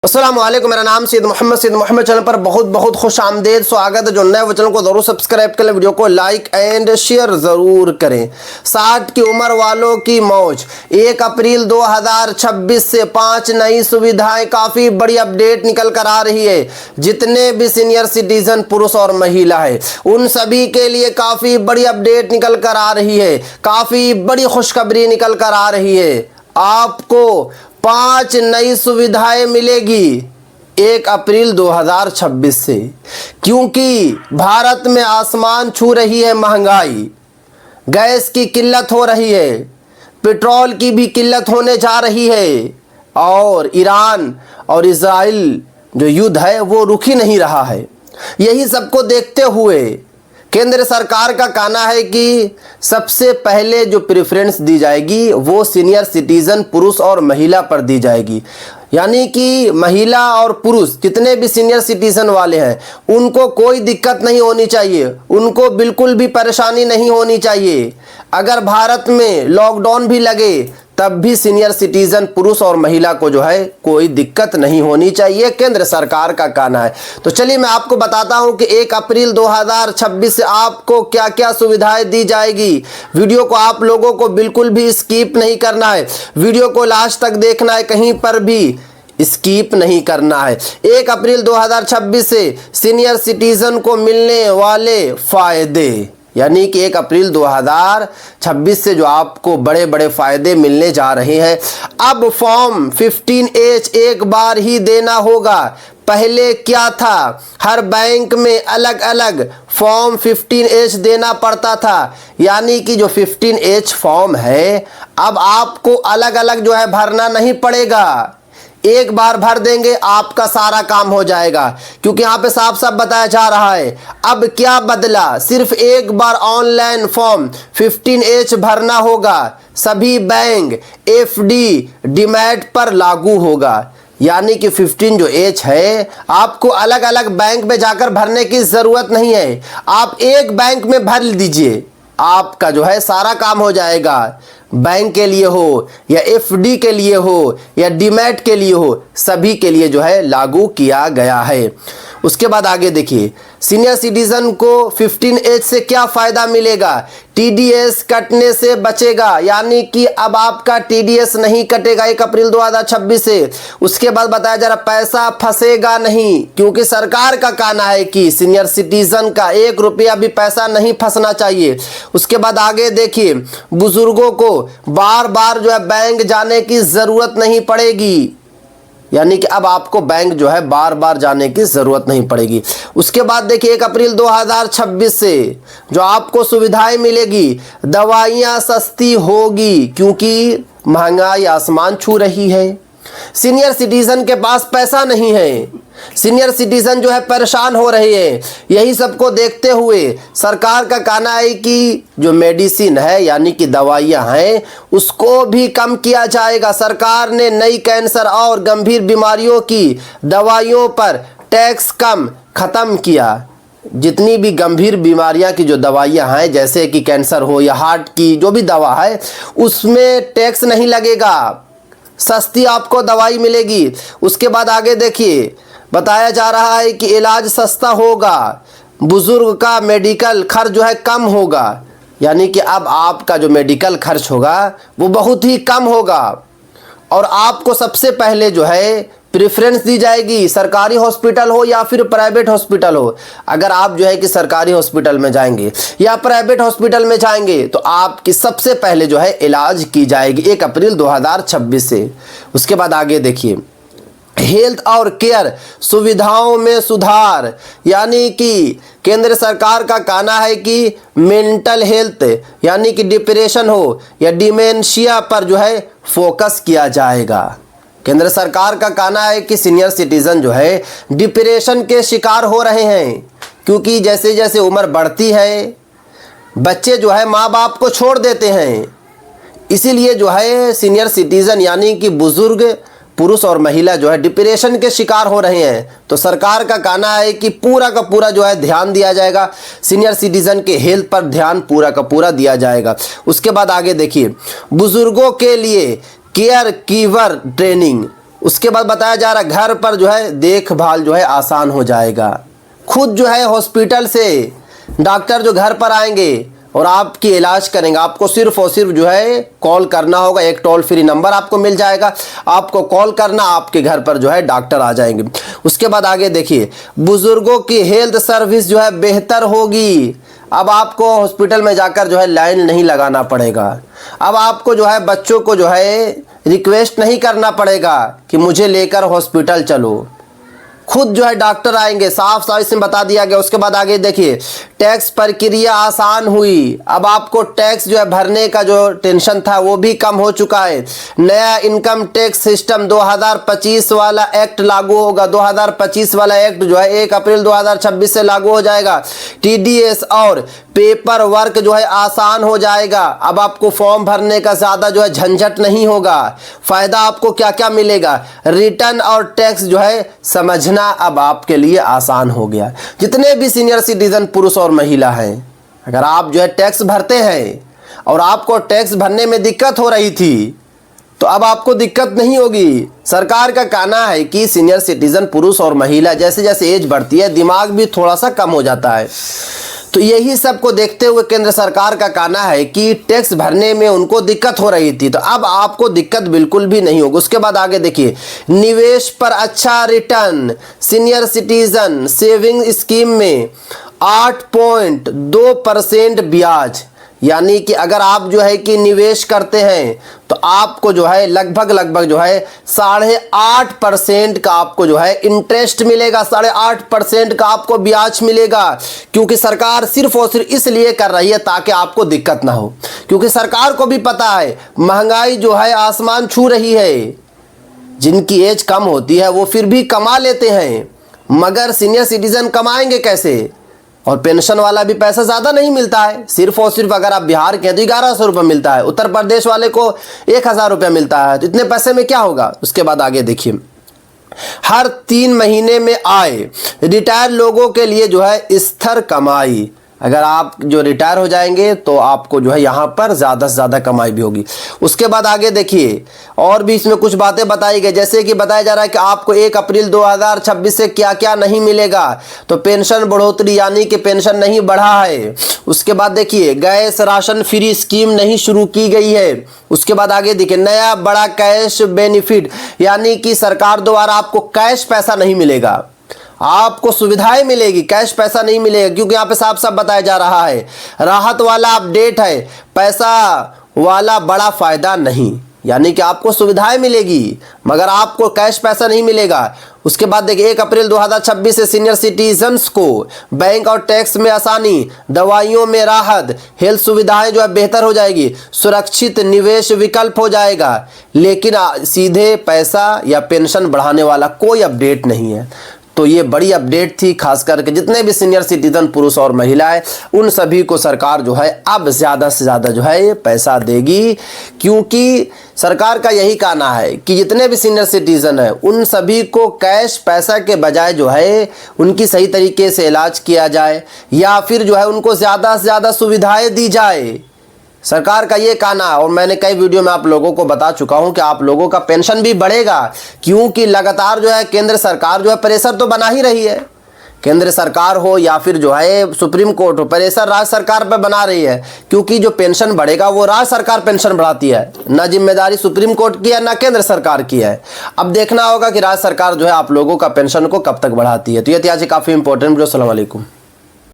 अस्सलाम वालेकुम, मेरा नाम सैयद मोहम्मद चैनल पर बहुत बहुत खुश आमदेद स्वागत है। जो नए वो चैनल को ज़रूर सब्सक्राइब करें, वीडियो को लाइक एंड शेयर ज़रूर करें। 60 की उम्र वालों की मौज। 1 अप्रैल 2026 से 5 नई सुविधाएं, काफ़ी बड़ी अपडेट निकल कर आ रही है। जितने भी सीनियर सिटीजन पुरुष और महिला है उन सभी के लिए काफ़ी बड़ी अपडेट निकल कर आ रही है, काफ़ी बड़ी खुशखबरी निकल कर आ रही है। आपको 5 नई सुविधाएं मिलेगी 1 अप्रैल 2026 से, क्योंकि भारत में आसमान छू रही है महंगाई, गैस की किल्लत हो रही है, पेट्रोल की भी किल्लत होने जा रही है और ईरान और इजराइल जो युद्ध है वो रुक ही नहीं रहा है। यही सबको देखते हुए केंद्र सरकार का कहना है कि सबसे पहले जो प्रेफरेंस दी जाएगी वो सीनियर सिटीजन पुरुष और महिला पर दी जाएगी। यानी कि महिला और पुरुष जितने भी सीनियर सिटीजन वाले हैं उनको कोई दिक्कत नहीं होनी चाहिए, उनको बिल्कुल भी परेशानी नहीं होनी चाहिए। अगर भारत में लॉकडाउन भी लगे तब भी सीनियर सिटीजन पुरुष और महिला को जो है कोई दिक्कत नहीं होनी चाहिए, केंद्र सरकार का कहना है। तो चलिए मैं आपको बताता हूं कि 1 अप्रैल 2026 से आपको क्या क्या सुविधाएं दी जाएगी। वीडियो को आप लोगों को बिल्कुल भी स्किप नहीं करना है, वीडियो को लास्ट तक देखना है, कहीं पर भी स्किप नहीं करना है। 1 अप्रैल 2026 से सीनियर सिटीजन को मिलने वाले फायदे, यानी कि 1 अप्रैल 2026 से जो आपको बड़े बड़े फायदे मिलने जा रहे हैं। अब फॉर्म 15H एक बार ही देना होगा। पहले क्या था, हर बैंक में अलग अलग फॉर्म 15H देना पड़ता था। यानी कि जो 15H फॉर्म है अब आपको अलग अलग जो है भरना नहीं पड़ेगा, एक बार भर देंगे आपका सारा काम हो जाएगा। क्योंकि यहाँ पे साफ साफ बताया जा रहा है। अब क्या बदला, सिर्फ एक बार ऑनलाइन फॉर्म 15H भरना होगा, सभी बैंक FD डीमैट पर लागू होगा। यानी कि 15 जो H है आपको अलग अलग बैंक में जाकर भरने की जरूरत नहीं है, आप एक बैंक में भर दीजिए, आपका जो है सारा काम हो जाएगा। बैंक के लिए हो या FD के लिए हो या डीमैट के लिए हो, सभी के लिए जो है लागू किया गया है। उसके बाद आगे देखिए, सीनियर सिटीजन को 15H से क्या फ़ायदा मिलेगा। TDS कटने से बचेगा, यानी कि अब आपका TDS नहीं कटेगा 1 अप्रैल 2026 से। उसके बाद बताया जा रहा पैसा फंसेगा नहीं, क्योंकि सरकार का कहना है कि सीनियर सिटीजन का 1 रुपया भी पैसा नहीं फंसना चाहिए। उसके बाद आगे देखिए, बुजुर्गों को बार बार जो है बैंक जाने की ज़रूरत नहीं पड़ेगी, यानी कि अब आपको बैंक जो है बार बार जाने की ज़रूरत नहीं पड़ेगी। उसके बाद देखिए 1 अप्रैल 2026 से जो आपको सुविधाएं मिलेगी, दवाइयाँ सस्ती होगी, क्योंकि महंगाई आसमान छू रही है। सीनियर सिटीजन के पास पैसा नहीं है, सीनियर सिटीजन जो है परेशान हो रहे हैं। यही सबको देखते हुए सरकार का कहना है कि जो मेडिसिन है यानी कि दवाइयां हैं उसको भी कम किया जाएगा। सरकार ने नई कैंसर और गंभीर बीमारियों की दवाइयों पर टैक्स कम खत्म किया। जितनी भी गंभीर बीमारियां की जो दवाइयां हैं, जैसे कि कैंसर हो या हार्ट की जो भी दवा है, उसमें टैक्स नहीं लगेगा, सस्ती आपको दवाई मिलेगी। उसके बाद आगे देखिए, बताया जा रहा है कि इलाज सस्ता होगा, बुजुर्ग का मेडिकल खर्च जो है कम होगा। यानी कि अब आपका जो मेडिकल खर्च होगा वो बहुत ही कम होगा और आपको सबसे पहले जो है प्रेफरेंस दी जाएगी, सरकारी हॉस्पिटल हो या फिर प्राइवेट हॉस्पिटल हो। अगर आप जो है कि सरकारी हॉस्पिटल में जाएंगे या प्राइवेट हॉस्पिटल में जाएंगे तो आपकी सबसे पहले जो है इलाज की जाएगी 1 अप्रैल 2026 से। उसके बाद आगे देखिए, हेल्थ और केयर सुविधाओं में सुधार, यानी कि केंद्र सरकार का कहना है कि मेंटल हेल्थ यानी कि डिप्रेशन हो या डिमेंशिया पर जो है फोकस किया जाएगा। केंद्र सरकार का कहना है कि सीनियर सिटीजन जो है डिप्रेशन के शिकार हो रहे हैं, क्योंकि जैसे जैसे उम्र बढ़ती है बच्चे जो है माँ बाप को छोड़ देते हैं। इसीलिए जो है सीनियर सिटीजन यानी कि बुजुर्ग पुरुष और महिला जो है डिप्रेशन के शिकार हो रहे हैं। तो सरकार का कहना है कि पूरा का पूरा जो है ध्यान दिया जाएगा, सीनियर सिटीजन के हेल्थ पर ध्यान पूरा का पूरा दिया जाएगा। उसके बाद आगे देखिए, बुजुर्गों के लिए केयर गिवर ट्रेनिंग, उसके बाद बताया जा रहा है घर पर जो है देखभाल जो है आसान हो जाएगा। खुद जो है हॉस्पिटल से डॉक्टर जो घर पर आएंगे और आपकी इलाज करेंगे। आपको सिर्फ और सिर्फ जो है कॉल करना होगा, एक टोल फ्री नंबर आपको मिल जाएगा, आपको कॉल करना, आपके घर पर जो है डॉक्टर आ जाएंगे। उसके बाद आगे देखिए, बुजुर्गों की हेल्थ सर्विस जो है बेहतर होगी। अब आपको हॉस्पिटल में जाकर जो है लाइन नहीं लगाना पड़ेगा। अब आपको जो है बच्चों को जो है रिक्वेस्ट नहीं करना पड़ेगा कि मुझे लेकर हॉस्पिटल चलो, खुद जो है डॉक्टर आएंगे। साफ साफ इसमें बता दिया गया। उसके बाद आगे देखिए, टैक्स प्रक्रिया आसान हुई। अब आपको टैक्स जो है भरने का जो टेंशन था वो भी कम हो चुका है। नया इनकम टैक्स सिस्टम 2025 वाला एक्ट लागू होगा। 2025 वाला एक्ट जो है 1 अप्रैल 2026 से लागू हो जाएगा। टीडीएस और पेपर वर्क जो है आसान हो जाएगा। अब आपको फॉर्म भरने का ज़्यादा जो है झंझट नहीं होगा। फ़ायदा आपको क्या क्या मिलेगा, रिटर्न और टैक्स जो है समझना अब आपके लिए आसान हो गया। जितने भी सीनियर सिटीजन पुरुष और महिला हैं, अगर आप जो है टैक्स भरते हैं और आपको टैक्स भरने में दिक्कत हो रही थी तो अब आपको दिक्कत नहीं होगी। सरकार का कहना है कि सीनियर सिटीजन पुरुष और महिला जैसे जैसे एज बढ़ती है दिमाग भी थोड़ा सा कम हो जाता है। तो यही सब को देखते हुए केंद्र सरकार का कहना है कि टैक्स भरने में उनको दिक्कत हो रही थी तो अब आपको दिक्कत बिल्कुल भी नहीं होगी। उसके बाद आगे देखिए, निवेश पर अच्छा return. Senior citizen saving scheme में 8.2% ब्याज, यानी कि अगर आप जो है कि निवेश करते हैं तो आपको जो है लगभग जो है 8.5% का आपको जो है इंटरेस्ट मिलेगा। 8.5% का आपको ब्याज मिलेगा, क्योंकि सरकार सिर्फ और सिर्फ इसलिए कर रही है ताकि आपको दिक्कत ना हो, क्योंकि सरकार को भी पता है महंगाई जो है आसमान छू रही है। जिनकी एज कम होती है वो फिर भी कमा लेते हैं, मगर सीनियर सिटीजन कमाएंगे कैसे? और पेंशन वाला भी पैसा ज़्यादा नहीं मिलता है। सिर्फ और सिर्फ अगर आप बिहार के हैं तो 1100 रुपये मिलता है, उत्तर प्रदेश वाले को 1000 रुपये मिलता है। तो इतने पैसे में क्या होगा? उसके बाद आगे देखिए, हर 3 महीने में आए रिटायर लोगों के लिए जो है स्थिर कमाई। अगर आप जो रिटायर हो जाएंगे तो आपको जो है यहाँ पर ज़्यादा से ज़्यादा कमाई भी होगी। उसके बाद आगे देखिए, और भी इसमें कुछ बातें बताई गई, जैसे कि बताया जा रहा है कि आपको 1 अप्रैल 2026 से क्या क्या नहीं मिलेगा। तो पेंशन बढ़ोतरी, यानी कि पेंशन नहीं बढ़ा है। उसके बाद देखिए, गैस राशन फ्री स्कीम नहीं शुरू की गई है। उसके बाद आगे देखिए, नया बड़ा कैश बेनिफिट, यानी कि सरकार द्वारा आपको कैश पैसा नहीं मिलेगा, आपको सुविधाएं मिलेगी, कैश पैसा नहीं मिलेगा, क्योंकि यहाँ पे साफ साफ बताया जा रहा है राहत वाला अपडेट है, पैसा वाला बड़ा फायदा नहीं। यानी कि आपको सुविधाएं मिलेगी मगर आपको कैश पैसा नहीं मिलेगा। उसके बाद देखिए, 1 अप्रैल 2026 से सीनियर सिटीजन्स को बैंक और टैक्स में आसानी, दवाइयों में राहत, हेल्थ सुविधाएं जो है बेहतर हो जाएगी, सुरक्षित निवेश विकल्प हो जाएगा। लेकिन सीधे पैसा या पेंशन बढ़ाने वाला कोई अपडेट नहीं है। तो ये बड़ी अपडेट थी, खास करके जितने भी सीनियर सिटीजन पुरुष और महिलाएं उन सभी को सरकार जो है अब ज़्यादा से ज़्यादा जो है पैसा देगी, क्योंकि सरकार का यही कहना है कि जितने भी सीनियर सिटीजन हैं उन सभी को कैश पैसा के बजाय जो है उनकी सही तरीके से इलाज किया जाए या फिर जो है उनको ज़्यादा से ज़्यादा सुविधाएँ दी जाए। सरकार का ये कहना है, और मैंने कई वीडियो में आप लोगों को बता चुका हूं कि आप लोगों का पेंशन भी बढ़ेगा, क्योंकि लगातार जो है केंद्र सरकार जो है प्रेशर तो बना ही रही है। केंद्र सरकार हो या फिर जो है सुप्रीम कोर्ट हो, प्रेशर राज्य सरकार पर बना रही है, क्योंकि जो पेंशन बढ़ेगा वो राज्य सरकार पेंशन बढ़ाती है। ना जिम्मेदारी सुप्रीम कोर्ट की है ना केंद्र सरकार की है। अब देखना होगा कि राज्य सरकार जो है आप लोगों का पेंशन को कब तक बढ़ाती है। तो ये थी आज काफ़ी इंपॉर्टेंट वीडियो। अस्सलाम वालेकुम।